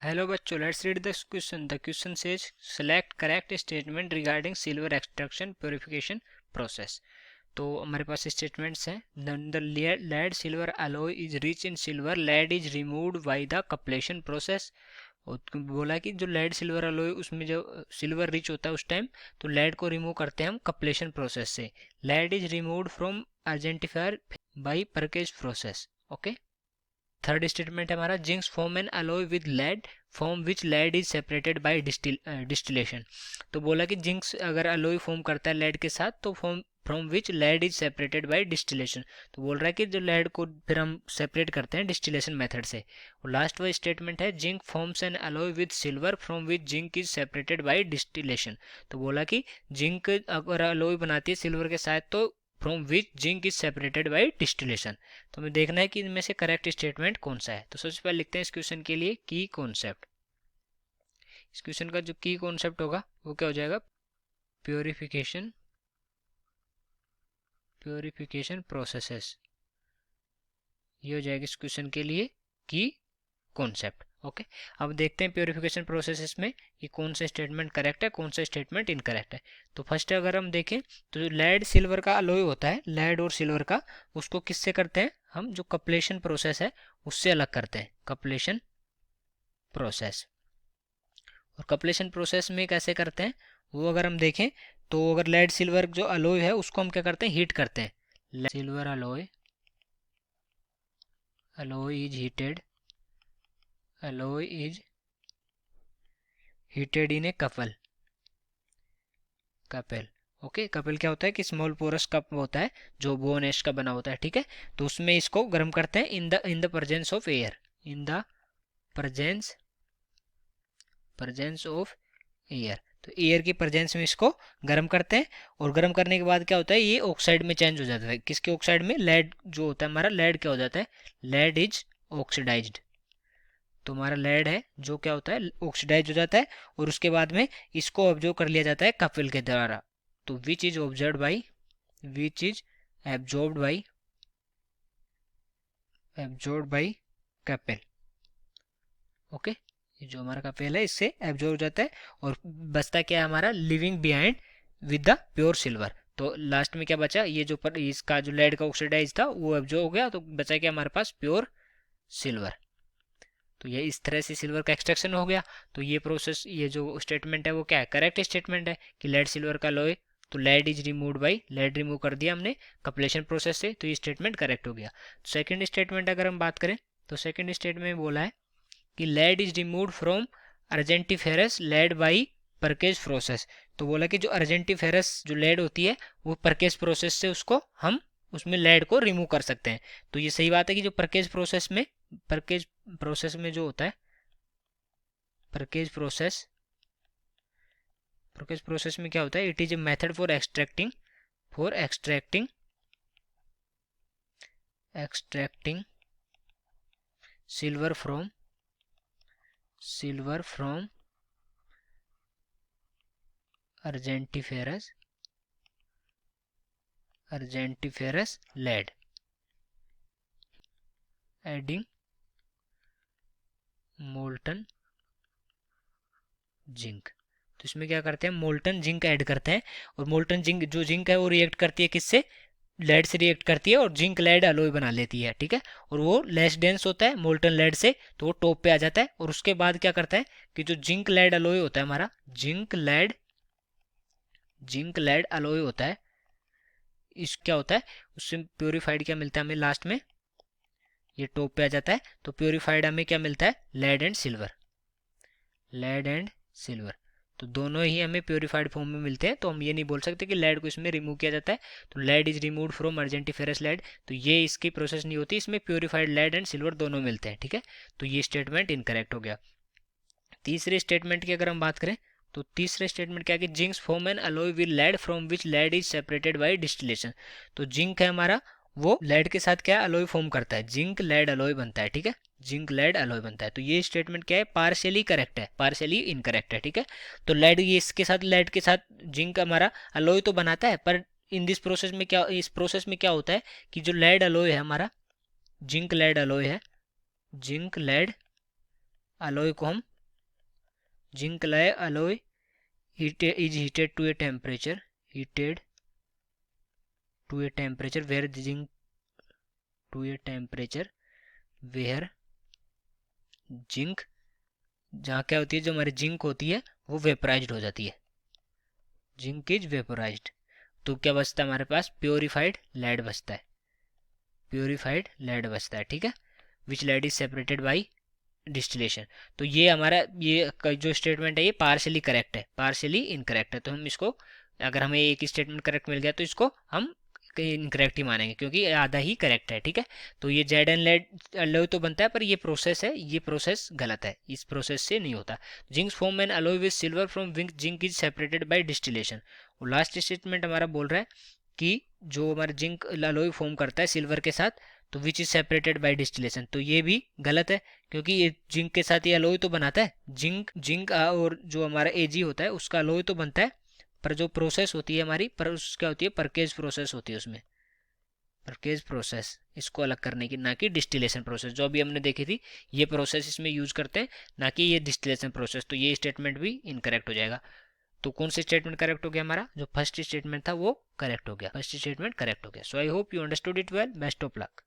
Hello बच्चों, let's read the question. The question says select correct statement regarding silver extraction purification process. तो हमारे पास statements हैं. The lead silver alloy is rich in silver, lead is removed by the cupellation process. और बोला कि जो lead silver alloy उसमें जो सिल्वर रिच होता है उस टाइम, तो लेड को रिमूव करते हैं हम कपलेशन प्रोसेस से. Lead is removed from argentiferous by Parkes process. Okay. Third statement है हमारा zincs form an alloy with lead form which lead is separated by distillation. तो बोला कि जिंक्स अगर अलॉय फॉर्म करता है लेड के साथ तो form from which lead is separated by distillation. तो बोल रहा है कि जो लेड को फिर हम सेपरेट करते हैं डिस्टिलेशन मेथड से. और लास्ट वाला स्टेटमेंट है zinc forms an alloy with silver from which zinc is separated by distillation. तो बोला कि जिंक अगर अलॉय बनाती है सिल्वर के साथ तो from which zinc is separated by distillation. तो हमें देखना है कि इनमें से करेक्ट स्टेटमेंट कौन सा है. तो सबसे पहले लिखते हैं इस क्वेश्चन के लिए की कॉन्सेप्ट. इस क्वेश्चन का जो की कॉन्सेप्ट होगा वो क्या हो जाएगा, प्योरिफिकेशन प्रोसेसेस. ये हो जाएगा इस क्वेश्चन के लिए की कॉन्सेप्ट. ओके. अब देखते हैं प्योरिफिकेशन प्रोसेसेस में कि कौन सा स्टेटमेंट करेक्ट है, कौन सा स्टेटमेंट इनकरेक्ट है. तो फर्स्ट अगर हम देखें तो जो लेड सिल्वर का अलॉय होता है, लेड और सिल्वर का, उसको किससे करते हैं हम, जो कपलेशन प्रोसेस है उससे अलग करते हैं, कपलेशन प्रोसेस. और कपलेशन प्रोसेस में कैसे करते हैं वो अगर हम देखें तो अगर लेड सिल्वर जो अलॉय है उसको हम क्या करते हैं, हीट करते हैं. Silver alloy is heated in a cupel. Okay. Cupel क्या होता है कि स्मॉल पोरस कप होता है जो बोन एश का बना होता है. ठीक है. तो उसमें इसको गर्म करते हैं in the presence of air, in the presence of air. तो एयर की प्रेजेंस में इसको गर्म करते हैं. और गर्म करने के बाद क्या होता है, ये ऑक्साइड में चेंज हो जाता है. किसके ऑक्साइड में, लेड जो होता है हमारा, लेड क्या हो जाता है, लेड इज ऑक्सीडाइज्ड. तो हमारा लेड है जो क्या होता है, ऑक्सीडाइज हो जाता है. और उसके बाद में इसको ऑब्जर्व कर लिया जाता है कपिल के द्वारा. तो which is absorbed by Kapil. Okay. जो हमारा कपिल है इससे एब्जॉर्ब हो जाता है. और बचता क्या है हमारा, living behind with the pure silver. तो लास्ट में क्या बचा, ये जो इसका जो लेड का ऑक्सीडाइज था वो एब्जॉर्ब हो गया. तो बचा क्या हमारे पास, प्योर सिल्वर. तो ये इस तरह से सिल्वर का एक्सट्रैक्शन हो गया. तो ये प्रोसेस, ये जो स्टेटमेंट है वो क्या है, करेक्ट स्टेटमेंट है कि लेड सिल्वर का लॉय, तो lead is removed by, lead remove कर दिया हमने कपलेशन प्रोसेस से, तो ये स्टेटमेंट करेक्ट हो गया. सेकंड स्टेटमेंट अगर हम बात करें तो सेकंड स्टेटमेंट में बोला है कि lead is removed from argentiferous lead by Parkes process. तो बोला कि जो अर्जेंटिफेरस जो लेड होती है वो परकेज प्रोसेस से उसको हम उसमें लेड को रिमूव कर सकते हैं. तो ये सही बात है कि जो परकेज प्रोसेस में जो होता है, परकेज प्रोसेस में क्या होता है, it is a method for extracting silver from argentiferous lead, adding molten zinc. तो इसमें क्या करते हैं, मोल्टन जिंक ऐड करते हैं. और मोल्टन जिंक जो जिंक है वो रिएक्ट करती है किससे, लेड से रिएक्ट करती है और जिंक लेड अलॉय बना लेती है. ठीक है. और वो लेस डेंस होता है मोल्टन लेड से, तो वो टॉप पे आ जाता है. और उसके बाद क्या करता है कि जो जिंक लेड अलॉय होता है हमारा, जिंक लेड अलॉय होता है, इस क्या होता है उससे प्योरीफाइड क्या मिलता है हमें लास्ट में, ये टॉप पे आ जाता है. तो प्योरीफाइड हमें क्या मिलता है, लेड एंड सिल्वर. तो दोनों ही हमें प्योरीफाइड फॉर्म में मिलते हैं. तो हम ये नहीं बोल सकते कि लेड को इसमें रिमूव किया जाता है. तो lead is removed from argentiferous lead, तो ये इसकी प्रोसेस नहीं होती, इसमें प्योरीफाइड लेड एंड सिल्वर दोनों मिलते हैं. ठीक है. तो ये स्टेटमेंट इनकरेक्ट हो गया. तीसरे स्टेटमेंट की अगर हम बात करें तो तीसरे स्टेटमेंट क्या है कि zincs form an alloy with lead from which lead is separated by distillation. तो जिंक है हमारा, वो लेड के साथ क्या अलॉय फॉर्म करता है, जिंक लेड अलॉय बनता है. ठीक है. जिंक लेड अलॉय बनता है. तो ये स्टेटमेंट क्या है, पार्शियली करेक्ट है, पार्शियली इनकरेक्ट है. ठीक है. तो लेड, ये इसके साथ लेड के साथ जिंक हमारा अलॉय तो बनाता है, पर इन दिस प्रोसेस में क्या, इस प्रोसेस में क्या होता है कि जो लेड अलॉय है हमारा, जिंक लेड अलॉय है, जिंक लेड अलॉय को हम zinc alloy is heated to a temperature where zinc जहाँ क्या होती है, जो हमारी जिंक होती है वो वेपराइज्ड हो जाती है, जिंक इज वेपराइज्ड। तो क्या बचता है हमारे पास, प्योरीफाइड लेड बचता है, ठीक है, विच lead is separated by distillation. तो ये हमारा ये जो स्टेटमेंट है ये पार्शियली करेक्ट है, पार्शियली इनकरेक्ट है। तो हम इसको, अगर हमें एक स्टेटमेंट करेक्ट मिल गया तो इसको हम इनकरेक्ट ही मानेंगे, क्योंकि आधा ही करेक्ट है, ठीक है। तो ये जेड एंड लेड अलॉय तो बनता है, पर ये प्रोसेस है, ये प्रोसेस गलत है, इस प्रोसेस से नहीं होता। Zinc form an alloy with silver from zinc is separated by distillation. Last statement हमारा बोल रहा है कि जो हमारा जिंक अलॉय फॉर्म करता है सिल्वर के साथ, तो which is separated by distillation, तो ये भी गलत है, क्योंकि ये जिंक के साथ ये अलॉय तो बनाता है, जिंक और जो हमारा एजी होता है उसका अलॉय तो बनता है, पर जो प्रोसेस होती है हमारी, पर क्या होती है, परकेज प्रोसेस होती है उसमें, परकेज प्रोसेस, इसको अलग करने की, ना कि डिस्टिलेशन प्रोसेस जो अभी हमने देखी थी, ये प्रोसेस इसमें यूज करते हैं, ना कि ये डिस्टिलेशन प्रोसेस। तो ये स्टेटमेंट भी इनकरेक्ट हो जाएगा। तो कौन सा स्टेटमेंट करेक्ट हो गया हमारा, जो फर्स्ट स्टेटमेंट था वो करेक्ट हो गया, फर्स्ट स्टेटमेंट करेक्ट हो गया। So I hope you understood it well, best of luck.